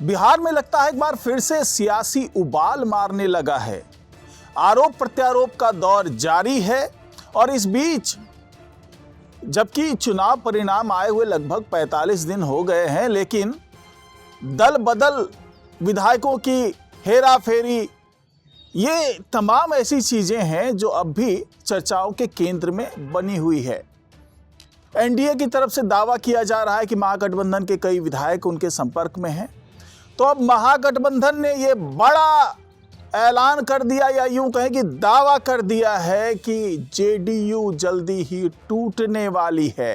बिहार में लगता है एक बार फिर से सियासी उबाल मारने लगा है। आरोप प्रत्यारोप का दौर जारी है और इस बीच जबकि चुनाव परिणाम आए हुए लगभग 45 दिन हो गए हैं, लेकिन दल बदल, विधायकों की हेरा फेरी, ये तमाम ऐसी चीजें हैं जो अब भी चर्चाओं के केंद्र में बनी हुई है। एनडीए की तरफ से दावा किया जा रहा है कि महागठबंधन के कई विधायक उनके संपर्क में हैं। तो अब महागठबंधन ने ये बड़ा ऐलान कर दिया, या यूं कहें कि दावा कर दिया है कि जेडीयू जल्दी ही टूटने वाली है।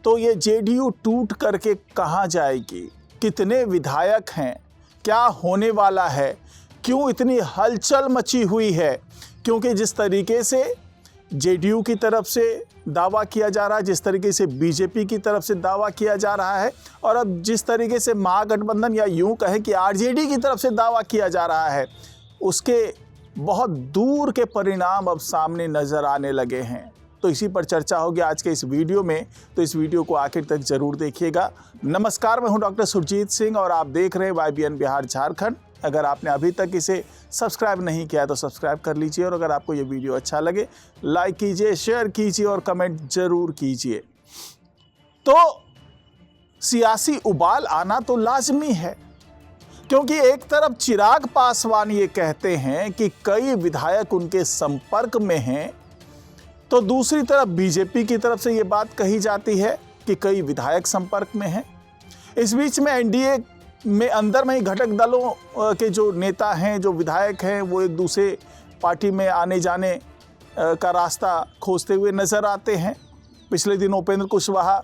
तो ये जेडीयू टूट करके कहां जाएगी, कितने विधायक हैं, क्या होने वाला है, क्यों इतनी हलचल मची हुई है? क्योंकि जिस तरीके से जेडीयू की तरफ से दावा किया जा रहा है, जिस तरीके से बीजेपी की तरफ से दावा किया जा रहा है, और अब जिस तरीके से महागठबंधन या यूं कहें कि आरजेडी की तरफ से दावा किया जा रहा है, उसके बहुत दूर के परिणाम अब सामने नजर आने लगे हैं। तो इसी पर चर्चा होगी आज के इस वीडियो में, तो इस वीडियो को आखिर तक जरूर देखिएगा। नमस्कार, मैं हूं डॉक्टर सुरजीत सिंह और आप देख रहे हैं YBN बिहार झारखंड। अगर आपने अभी तक इसे सब्सक्राइब नहीं किया तो सब्सक्राइब कर लीजिए, और अगर आपको ये वीडियो अच्छा लगे लाइक कीजिए, शेयर कीजिए और कमेंट जरूर कीजिए। तो सियासी उबाल आना तो लाजमी है, क्योंकि एक तरफ चिराग पासवान ये कहते हैं कि कई विधायक उनके संपर्क में हैं, तो दूसरी तरफ बीजेपी की तरफ से ये बात कही जाती है कि कई विधायक संपर्क में हैं। इस बीच में एनडीए में अंदर में ही घटक दलों के जो नेता हैं, जो विधायक हैं, वो एक दूसरे पार्टी में आने जाने का रास्ता खोजते हुए नज़र आते हैं। पिछले दिन उपेंद्र कुशवाहा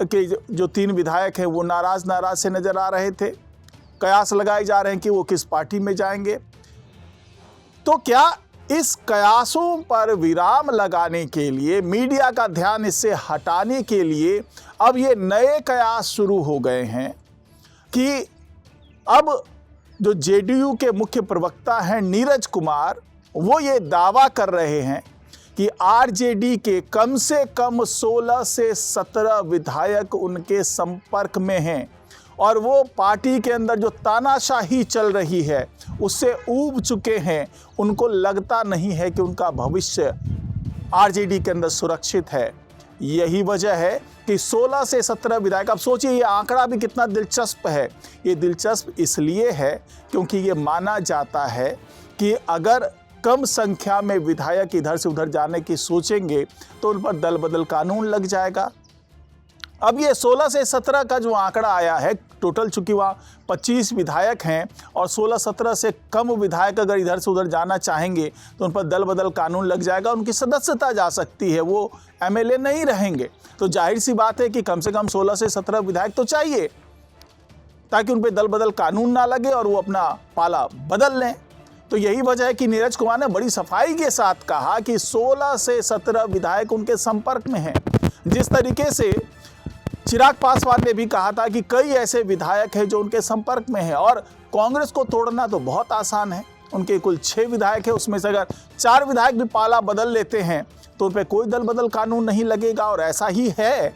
के जो 3 विधायक हैं वो नाराज़ से नज़र आ रहे थे। कयास लगाए जा रहे हैं कि वो किस पार्टी में जाएंगे। तो क्या इस कयासों पर विराम लगाने के लिए, मीडिया का ध्यान इससे हटाने के लिए अब ये नए कयास शुरू हो गए हैं कि अब जो जेडीयू के मुख्य प्रवक्ता हैं नीरज कुमार, वो ये दावा कर रहे हैं कि आरजेडी के कम से कम 16 से 17 विधायक उनके संपर्क में हैं, और वो पार्टी के अंदर जो तानाशाही चल रही है उससे ऊब चुके हैं। उनको लगता नहीं है कि उनका भविष्य आरजेडी के अंदर सुरक्षित है। यही वजह है कि 16 से 17 विधायक। अब सोचिए ये आंकड़ा भी कितना दिलचस्प है। ये दिलचस्प इसलिए है क्योंकि ये माना जाता है कि अगर कम संख्या में विधायक इधर से उधर जाने की सोचेंगे तो उन पर दल बदल कानून लग जाएगा। अब ये 16 से 17 का जो आंकड़ा आया है टोटल, चूंकि वहाँ 25 विधायक हैं और 16-17 से कम विधायक अगर इधर से उधर जाना चाहेंगे तो उन पर दल बदल कानून लग जाएगा, उनकी सदस्यता जा सकती है, वो एमएलए नहीं रहेंगे। तो जाहिर सी बात है कि कम से कम 16 से 17 विधायक तो चाहिए ताकि उन पर दल बदल कानून ना लगे और वो अपना पाला बदल लें। तो यही वजह है कि नीरज कुमार ने बड़ी सफाई के साथ कहा कि 16 से 17 विधायक उनके संपर्क में हैं। जिस तरीके से चिराग पासवान ने भी कहा था कि कई ऐसे विधायक हैं जो उनके संपर्क में हैं, और कांग्रेस को तोड़ना तो बहुत आसान है। उनके कुल 6 विधायक हैं, उसमें से अगर 4 विधायक भी पाला बदल लेते हैं तो उन पर कोई दल बदल कानून नहीं लगेगा, और ऐसा ही है।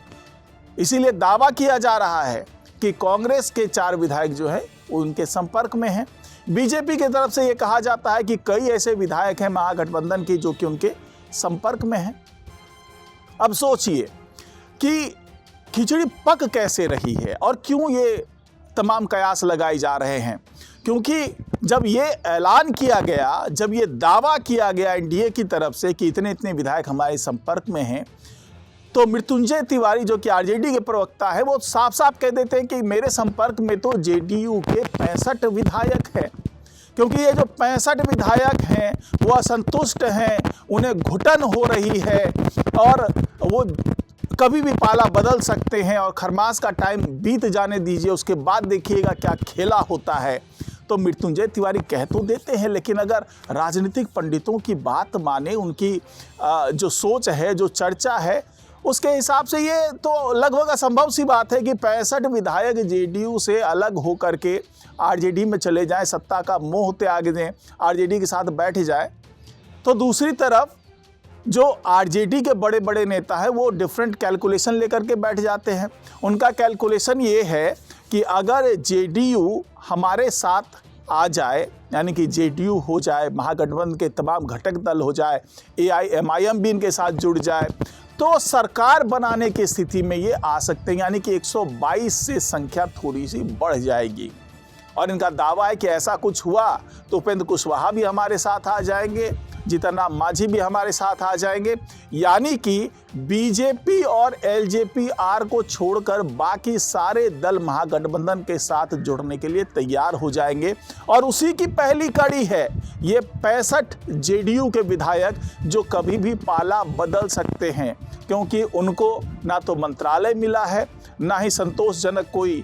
इसीलिए दावा किया जा रहा है कि कांग्रेस के 4 विधायक जो है उनके संपर्क में हैं। बीजेपी की तरफ से ये कहा जाता है कि कई ऐसे विधायक हैं महागठबंधन के जो कि उनके संपर्क में हैं। अब सोचिए कि खिचड़ी पक कैसे रही है और क्यों ये तमाम कयास लगाए जा रहे हैं। क्योंकि जब ये ऐलान किया गया, जब ये दावा किया गया एनडीए की तरफ से कि इतने इतने विधायक हमारे संपर्क में हैं, तो मृत्युंजय तिवारी जो कि आरजेडी के प्रवक्ता है, वो साफ साफ कह देते हैं कि मेरे संपर्क में तो जेडीयू के 65 विधायक हैं। क्योंकि ये जो 65 विधायक हैं वो असंतुष्ट हैं, उन्हें घुटन हो रही है और वो कभी भी पाला बदल सकते हैं, और खरमास का टाइम बीत जाने दीजिए, उसके बाद देखिएगा क्या खेला होता है। तो मृत्युंजय तिवारी कह तो देते हैं, लेकिन अगर राजनीतिक पंडितों की बात माने, उनकी जो सोच है, जो चर्चा है, उसके हिसाब से ये तो लगभग असंभव सी बात है कि 65 विधायक जेडीयू से अलग होकर के आरजेडी में चले जाएं, सत्ता का मोह त्याग दें, आरजेडी के साथ बैठ जाए। तो दूसरी तरफ जो आरजेडी के बड़े बड़े नेता हैं वो डिफरेंट कैलकुलेशन लेकर के बैठ जाते हैं। उनका कैलकुलेशन ये है कि अगर जेडीयू हमारे साथ आ जाए, यानी कि जेडीयू हो जाए, महागठबंधन के तमाम घटक दल हो जाए, एआईएमआईएम भी इनके साथ जुड़ जाए, तो सरकार बनाने की स्थिति में ये आ सकते हैं, यानी कि 122 से संख्या थोड़ी सी बढ़ जाएगी। और इनका दावा है कि ऐसा कुछ हुआ तो उपेंद्र कुशवाहा भी हमारे साथ आ जाएंगे, जीतन राम मांझी भी हमारे साथ आ जाएंगे, यानी कि बीजेपी और एलजेपी-आर को छोड़कर बाकी सारे दल महागठबंधन के साथ जुड़ने के लिए तैयार हो जाएंगे। और उसी की पहली कड़ी है ये 65 जेडीयू के विधायक जो कभी भी पाला बदल सकते हैं, क्योंकि उनको ना तो मंत्रालय मिला है, ना ही संतोषजनक कोई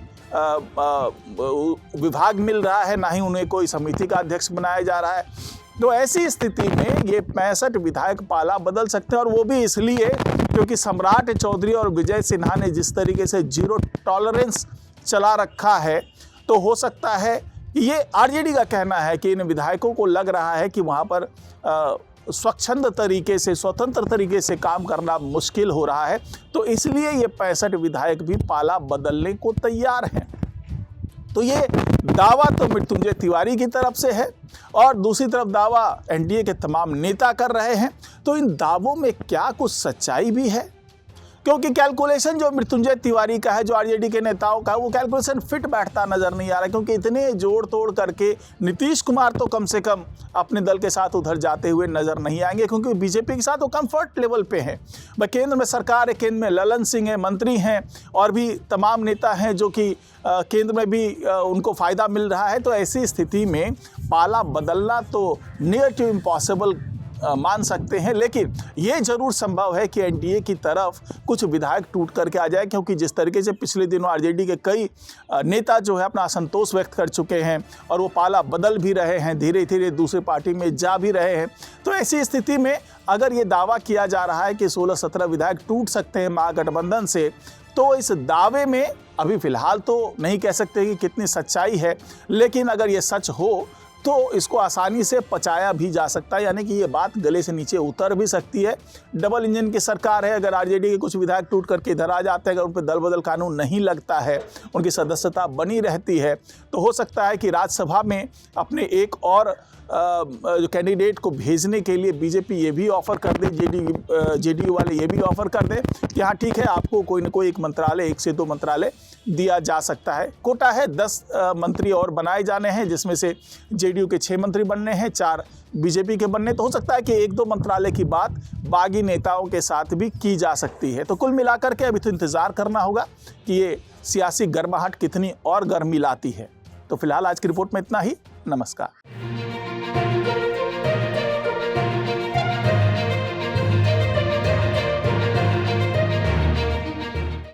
विभाग मिल रहा है, ना ही उन्हें कोई समिति का अध्यक्ष बनाया जा रहा है। तो ऐसी स्थिति में ये 65 विधायक पाला बदल सकते हैं, और वो भी इसलिए क्योंकि सम्राट चौधरी और विजय सिन्हा ने जिस तरीके से जीरो टॉलरेंस चला रखा है, तो हो सकता है ये आरजेडी का कहना है कि इन विधायकों को लग रहा है कि वहाँ पर स्वच्छंद तरीके से, स्वतंत्र तरीके से काम करना मुश्किल हो रहा है, तो इसलिए ये 65 विधायक भी पाला बदलने को तैयार हैं। तो ये दावा तो मृत्युंजय तिवारी की तरफ से है और दूसरी तरफ दावा एनडीए के तमाम नेता कर रहे हैं। तो इन दावों में क्या कुछ सच्चाई भी है? क्योंकि कैलकुलेशन जो मृत्युंजय तिवारी का है, जो आरजेडी के नेताओं का है, वो कैलकुलेशन फिट बैठता नजर नहीं आ रहा, क्योंकि इतने जोड़ तोड़ करके नीतीश कुमार तो कम से कम अपने दल के साथ उधर जाते हुए नजर नहीं आएंगे, क्योंकि बीजेपी के साथ वो कंफर्ट लेवल पे हैं। भाई केंद्र में सरकार है, केंद्र में ललन सिंह है, मंत्री हैं, और भी तमाम नेता हैं जो कि केंद्र में भी उनको फ़ायदा मिल रहा है। तो ऐसी स्थिति में पाला बदलना तो नियर टू इम्पॉसिबल मान सकते हैं, लेकिन ये जरूर संभव है कि एनडीए की तरफ कुछ विधायक टूट करके आ जाए, क्योंकि जिस तरीके से पिछले दिनों आरजेडी के कई नेता जो है अपना असंतोष व्यक्त कर चुके हैं और वो पाला बदल भी रहे हैं, धीरे धीरे दूसरी पार्टी में जा भी रहे हैं। तो ऐसी स्थिति में अगर ये दावा किया जा रहा है कि 16-17 विधायक टूट सकते हैं महागठबंधन से, तो इस दावे में अभी फिलहाल तो नहीं कह सकते कि कितनी सच्चाई है, लेकिन अगर ये सच हो तो इसको आसानी से पचाया भी जा सकता है, यानी कि ये बात गले से नीचे उतर भी सकती है। डबल इंजन की सरकार है, अगर आरजेडी के कुछ विधायक टूट करके इधर आ जाते हैं, अगर उन पर दल बदल कानून नहीं लगता है, उनकी सदस्यता बनी रहती है, तो हो सकता है कि राज्यसभा में अपने एक और जो कैंडिडेट को भेजने के लिए बीजेपी ये भी ऑफर कर दे, जेडीयू वाले ये भी ऑफर कर दे कि हाँ ठीक है, आपको कोई ना कोई एक मंत्रालय, 1 से 2 मंत्रालय दिया जा सकता है। कोटा है, 10 मंत्री और बनाए जाने हैं, जिसमें से जेडीयू के 6 मंत्री बनने हैं, 4 बीजेपी के बनने। तो हो सकता है कि 1-2 मंत्रालय की बात बागी नेताओं के साथ भी की जा सकती है। तो कुल मिलाकर के अभी तो इंतज़ार करना होगा कि ये सियासी गर्माहट कितनी और गर्मी लाती है। तो फिलहाल आज की रिपोर्ट में इतना ही। नमस्कार।